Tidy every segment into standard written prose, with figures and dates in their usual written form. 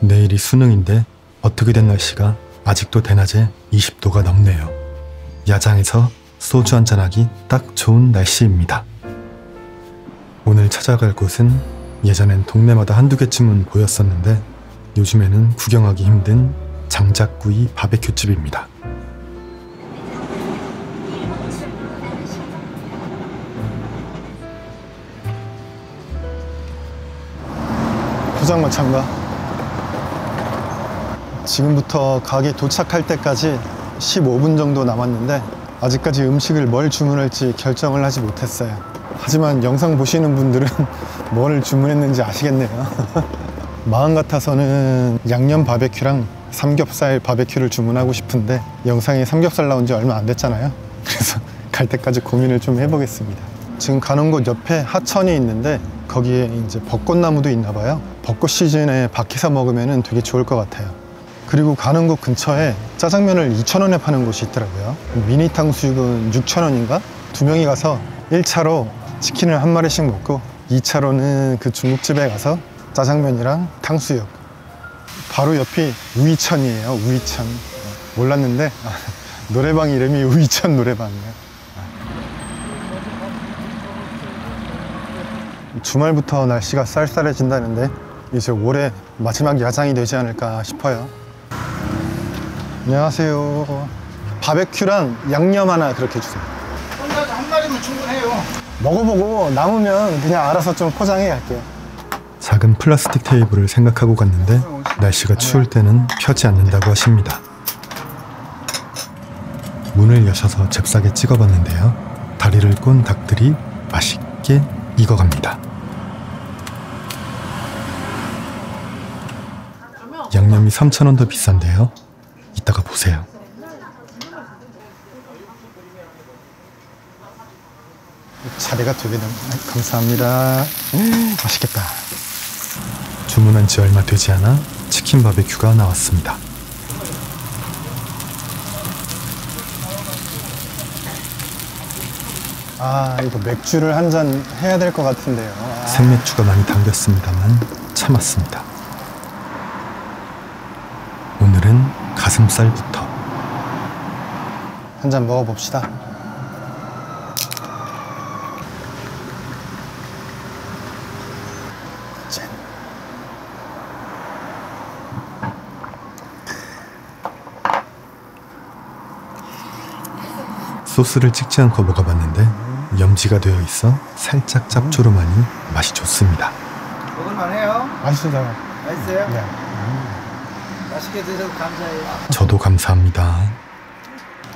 내일이 수능인데 어떻게 된 날씨가 아직도 대낮에 20도가 넘네요. 야장에서 소주 한잔하기 딱 좋은 날씨입니다. 오늘 찾아갈 곳은 예전엔 동네마다 한두 개쯤은 보였었는데 요즘에는 구경하기 힘든 장작구이 바베큐집입니다. 포장마차인가? 지금부터 가게 도착할 때까지 15분 정도 남았는데 아직까지 음식을 뭘 주문할지 결정을 하지 못했어요. 하지만 영상 보시는 분들은 뭘 주문했는지 아시겠네요. 마음 같아서는 양념 바베큐랑 삼겹살 바베큐를 주문하고 싶은데 영상에 삼겹살 나온 지 얼마 안 됐잖아요. 그래서 갈 때까지 고민을 좀 해보겠습니다. 지금 가는 곳 옆에 하천이 있는데 거기에 이제 벚꽃나무도 있나 봐요. 벚꽃 시즌에 밖에서 먹으면 되게 좋을 것 같아요. 그리고 가는 곳 근처에 짜장면을 2,000원에 파는 곳이 있더라고요. 미니 탕수육은 6,000원인가? 두 명이 가서 1차로 치킨을 한 마리씩 먹고 2차로는 그 중국집에 가서 짜장면이랑 탕수육. 바로 옆이 우이천이에요. 우이천. 몰랐는데 노래방 이름이 우이천 노래방이에요. 주말부터 날씨가 쌀쌀해진다는데 이제 올해 마지막 야장이 되지 않을까 싶어요. 안녕하세요. 바베큐랑 양념 하나 그렇게 해주세요. 혼자서 한 마리면 충분해요. 먹어보고 남으면 그냥 알아서 좀 포장해 갈게요. 작은 플라스틱 테이블을 생각하고 갔는데 날씨가 추울 때는 펴지 않는다고 하십니다. 문을 여셔서 잽싸게 찍어봤는데요. 다리를 꼰 닭들이 맛있게 익어갑니다. 양념이 3,000원 더 비싼데요. 이따가 보세요. 자리가 되게 너무 감사합니다. 맛있겠다. 주문한 지 얼마 되지 않아 치킨 바베큐가 나왔습니다. 아, 이거 맥주를 한 잔 해야 될 것 같은데요. 생맥주가 많이 당겼습니다만 참았습니다. 오늘은 가슴살부터 한 잔 먹어봅시다. 짠. 소스를 찍지 않고 먹어봤는데 염지가 되어 있어 살짝 짭조름하니 맛이 좋습니다. 먹을만해요. 맛있어요. 맛있어요? 네. 맛있게 드셔서 감사해요. 저도 감사합니다.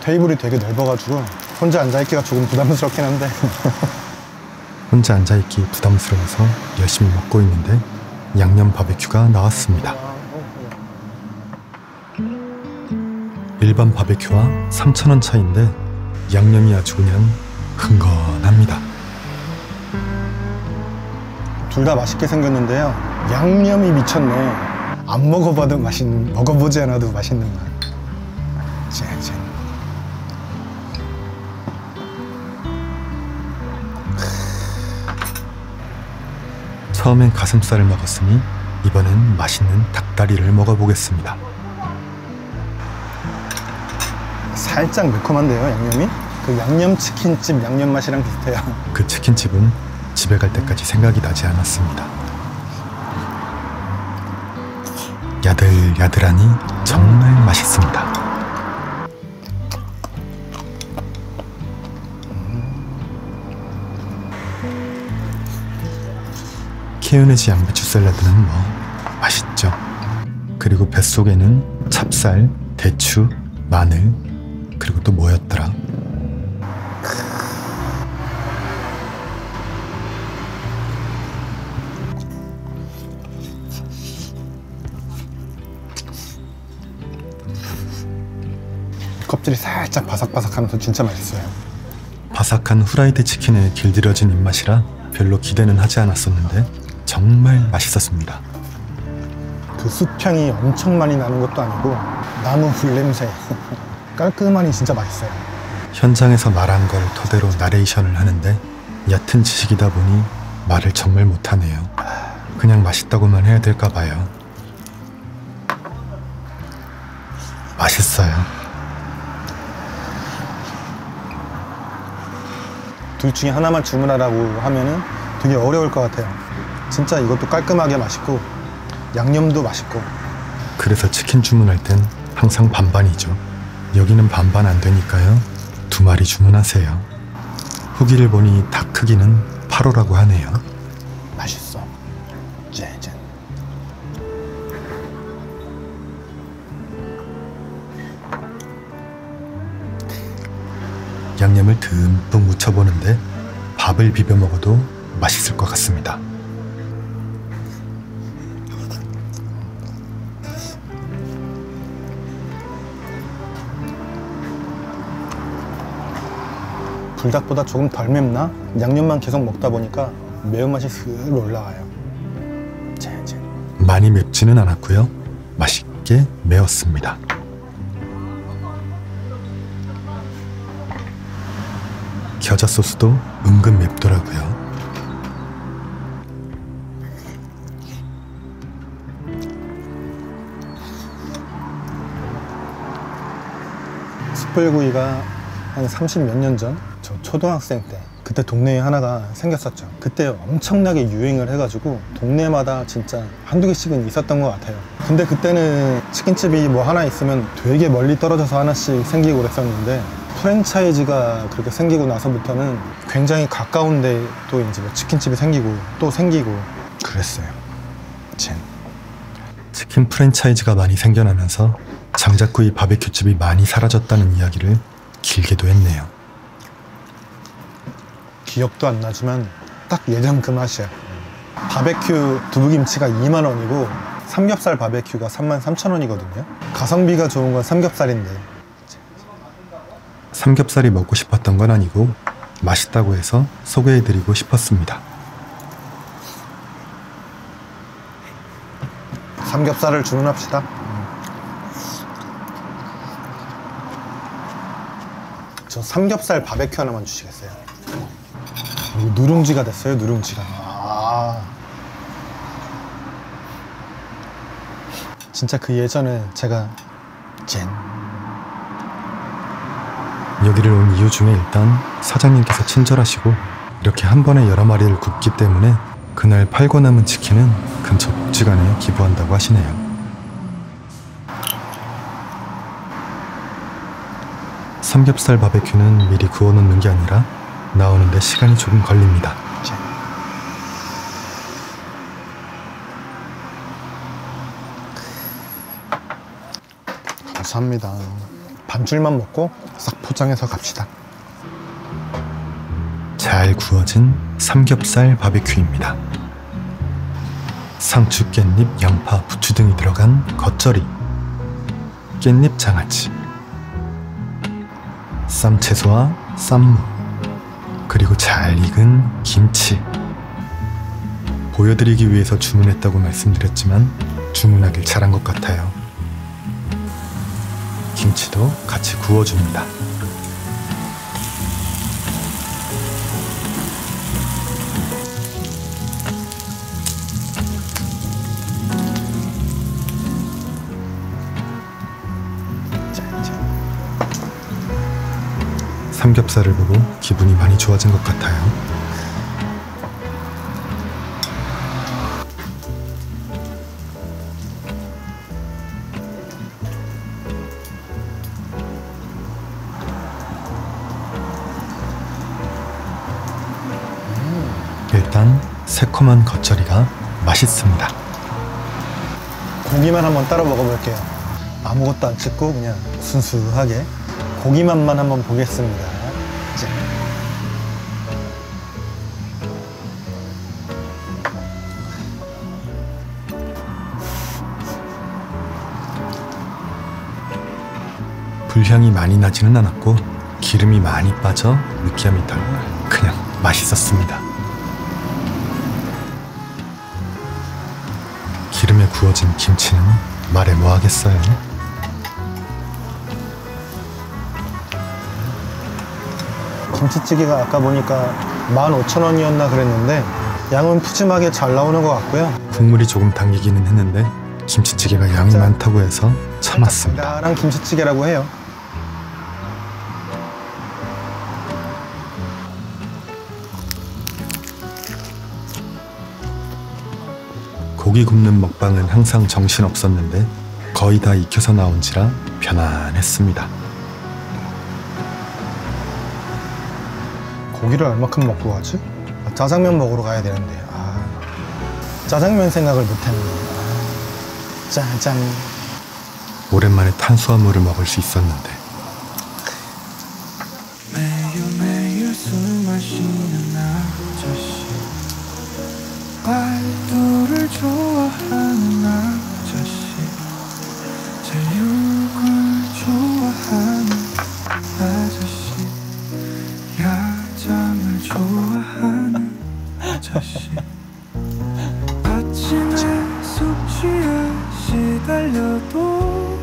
테이블이 되게 넓어가지고 혼자 앉아있기가 조금 부담스럽긴 한데 혼자 앉아있기 부담스러워서 열심히 먹고 있는데 양념 바베큐가 나왔습니다. 일반 바베큐와 3,000원 차이인데 양념이 아주 그냥 흥건합니다. 둘 다 맛있게 생겼는데요. 양념이 미쳤네. 안 먹어봐도 먹어보지 않아도 맛있는 맛. 짠짠. 처음엔 가슴살을 먹었으니 이번엔 맛있는 닭다리를 먹어보겠습니다. 살짝 매콤한데요, 양념이? 그 양념치킨집 양념 맛이랑 비슷해요. 그 치킨집은 집에 갈 때까지 생각이 나지 않았습니다. 야들야들하니 정말 맛있습니다. 케요네즈 양배추 샐러드는 뭐 맛있죠. 그리고 뱃속에는 찹쌀, 대추, 마늘, 그리고 또 뭐였더라? 껍질이 살짝 바삭바삭하면서 진짜 맛있어요. 바삭한 후라이드 치킨에 길들여진 입맛이라 별로 기대는 하지 않았었는데 정말 맛있었습니다. 그 숯향이 엄청 많이 나는 것도 아니고 나무 불 냄새 깔끔하니 진짜 맛있어요. 현장에서 말한 걸 토대로 나레이션을 하는데 얕은 지식이다 보니 말을 정말 못하네요. 그냥 맛있다고만 해야 될까 봐요. 맛있어요. 둘 중에 하나만 주문하라고 하면은 되게 어려울 것 같아요. 진짜 이것도 깔끔하게 맛있고 양념도 맛있고. 그래서 치킨 주문할 땐 항상 반반이죠. 여기는 반반 안 되니까요. 2마리 주문하세요. 후기를 보니 닭 크기는 8호라고 하네요. 맛있어. 짠짠. 양념을 듬뿍 묻혀보는데 밥을 비벼 먹어도 맛있을 것 같습니다. 불닭보다 조금 덜 맵나? 양념만 계속 먹다 보니까 매운맛이 슬 올라와요. 짠짠. 많이 맵지는 않았고요. 맛있게 매웠습니다. 겨자 소스도 은근 맵더라고요. 숯불구이가 한 30 몇 년 전, 저 초등학생 때 그때 동네에 하나가 생겼었죠. 그때 엄청나게 유행을 해가지고 동네마다 진짜 한두 개씩은 있었던 것 같아요. 근데 그때는 치킨집이 뭐 하나 있으면 되게 멀리 떨어져서 하나씩 생기고 그랬었는데 프랜차이즈가 그렇게 생기고 나서부터는 굉장히 가까운데 또 이제 뭐 치킨집이 생기고 또 생기고 그랬어요. 치킨 프랜차이즈가 많이 생겨나면서 장작구이 바베큐집이 많이 사라졌다는 이야기를 길게도 했네요. 기억도 안 나지만 딱 예전 그 맛이야. 바베큐 두부김치가 2만 원이고 삼겹살 바베큐가 33,000원이거든요. 가성비가 좋은 건 삼겹살인데. 삼겹살이 먹고 싶었던 건 아니고 맛있다고 해서 소개해드리고 싶었습니다. 삼겹살을 주문합시다. 저 삼겹살 바베큐 하나만 주시겠어요? 누룽지가 됐어요, 누룽지가. 진짜 그 예전에 제가 여기를 온 이유 중에 일단 사장님께서 친절하시고 이렇게 한 번에 여러 마리를 굽기 때문에 그날 팔고 남은 치킨은 근처 복지관에 기부한다고 하시네요. 삼겹살 바베큐는 미리 구워 놓는 게 아니라 나오는데 시간이 조금 걸립니다. 감사합니다. 반줄만 먹고 싹 포장해서 갑시다. 잘 구워진 삼겹살 바베큐입니다. 상추, 깻잎, 양파, 부추 등이 들어간 겉절이, 깻잎 장아찌, 쌈채소와 쌈무, 그리고 잘 익은 김치. 보여드리기 위해서 주문했다고 말씀드렸지만 주문하길 잘한 것 같아요. 김치도 같이 구워줍니다. 삼겹살을 보고 기분이 많이 좋아진 것 같아요. 일단 새콤한 겉절이가 맛있습니다. 고기만 한번 따라 먹어볼게요. 아무것도 안 찍고 그냥 순수하게 고기맛만 한번 보겠습니다. 불향이 많이 나지는 않았고 기름이 많이 빠져 느끼함이 덜, 그냥 맛있었습니다. 기름에 구워진 김치는 말해 뭐 하겠어요. 김치찌개가 아까 보니까 15,000원이었나 그랬는데 양은 푸짐하게 잘 나오는 것 같고요. 국물이 조금 당기기는 했는데 김치찌개 김치찌개가 양이 많다고 해서 참았습니다. 달달한 김치찌개라고 해요. 고기 굽는 먹방은 항상 정신없었는데 거의 다 익혀서 나온지라 편안했습니다. 고기를 얼마큼 먹고 가지? 짜장면 먹으러 가야 되는데 짜장면 생각을 못했네. 짜장. 오랜만에 탄수화물을 먹을 수 있었는데 매일 술 마시는 아저씨, 말도를 좋아하는 아저씨, 제육을 좋아하는 아저씨, 야장을 좋아하는 아저씨, 아침에 숙취에 시달려도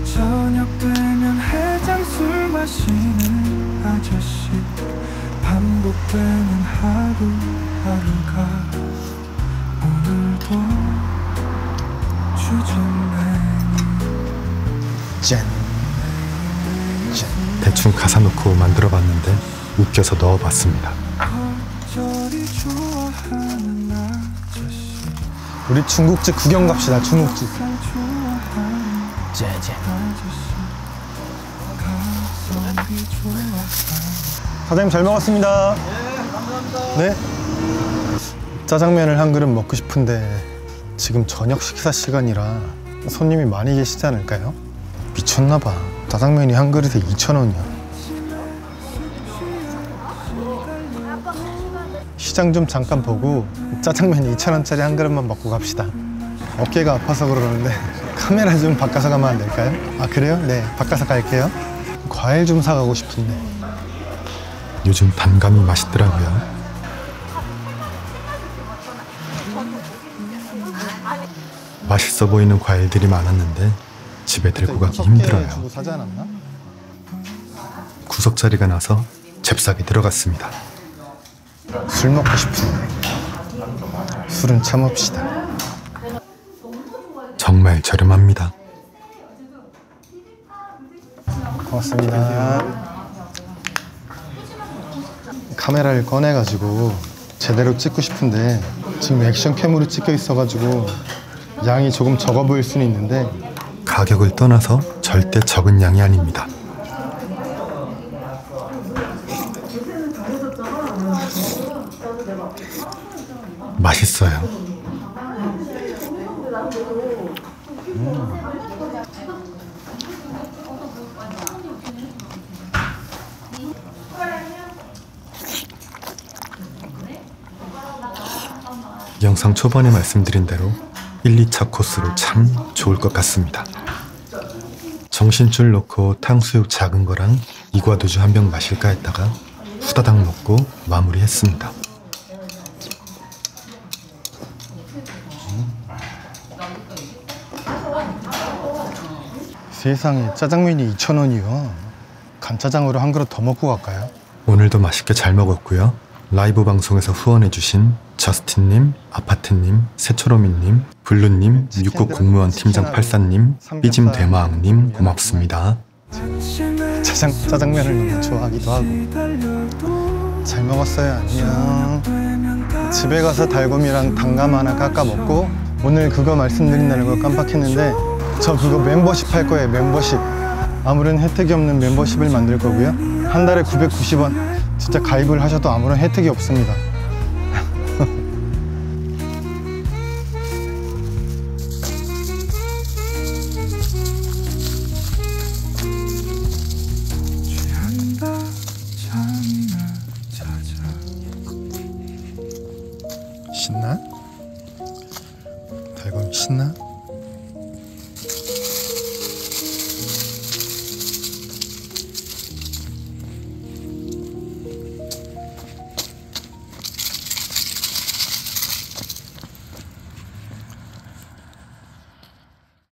저녁 되면 해장술 마시는 아저씨, 반복되는 하루하루가 오늘도 주전메뉴. 짠. 대충 가사 놓고 만들어봤는데 웃겨서 넣어봤습니다. 거절이 좋아하는 아저씨, 우리 중국집 구경 갑시다. 중국집. 상 좋아하는 짜잔. 아저씨, 가성비 좋아하는. 사장님 잘 먹었습니다. 네, 감사합니다. 네. 짜장면을 한 그릇 먹고 싶은데 지금 저녁 식사 시간이라 손님이 많이 계시지 않을까요? 미쳤나 봐. 짜장면이 한 그릇에 2,000원이야. 시장 좀 잠깐 보고 짜장면 2,000원짜리 한 그릇만 먹고 갑시다. 어깨가 아파서 그러는데 카메라 좀 바꿔서 가면 안 될까요? 아 그래요? 네, 바꿔서 갈게요. 과일 좀 사가고 싶은데. 요즘 단감이 맛있더라고요. 맛있어 보이는 과일들이 많았는데 집에 들고 가기 힘들어요. 주고 사지 않았나? 구석자리가 나서 잽싸게 들어갔습니다. 술 먹고 싶은데 술은 참읍시다. 정말 저렴합니다. 고맙습니다. 카메라를 꺼내가지고 제대로 찍고 싶은데 지금 액션캠으로 찍혀 있어가지고 양이 조금 적어 보일 수는 있는데 가격을 떠나서 절대 적은 양이 아닙니다. 맛있어요. 영상 초반에 말씀드린 대로 1, 2차 코스로 참 좋을 것 같습니다. 정신줄 놓고 탕수육 작은 거랑 이과도주 한 병 마실까 했다가 후다닥 먹고 마무리했습니다. 세상에 짜장면이 2,000원이요. 간짜장으로 한 그릇 더 먹고 갈까요? 오늘도 맛있게 잘 먹었고요. 라이브 방송에서 후원해주신 저스틴님, 아파트님, 새초로미님, 블루님, 육국 공무원 팀장 84님, 삐짐 대마왕님 고맙습니다. 짜장면을 너무 좋아하기도 하고. 잘 먹었어요. 안녕. 집에 가서 달곰이랑 단감 하나 깎아 먹고 오늘 그거 말씀드린다는 걸 깜빡했는데 저 그거 멤버십 할 거예요. 멤버십. 아무런 혜택이 없는 멤버십을 만들 거고요. 한 달에 990원. 진짜 가입을 하셔도 아무런 혜택이 없습니다. 취한다 잠이나 자자. 신나? 달곰이 신나?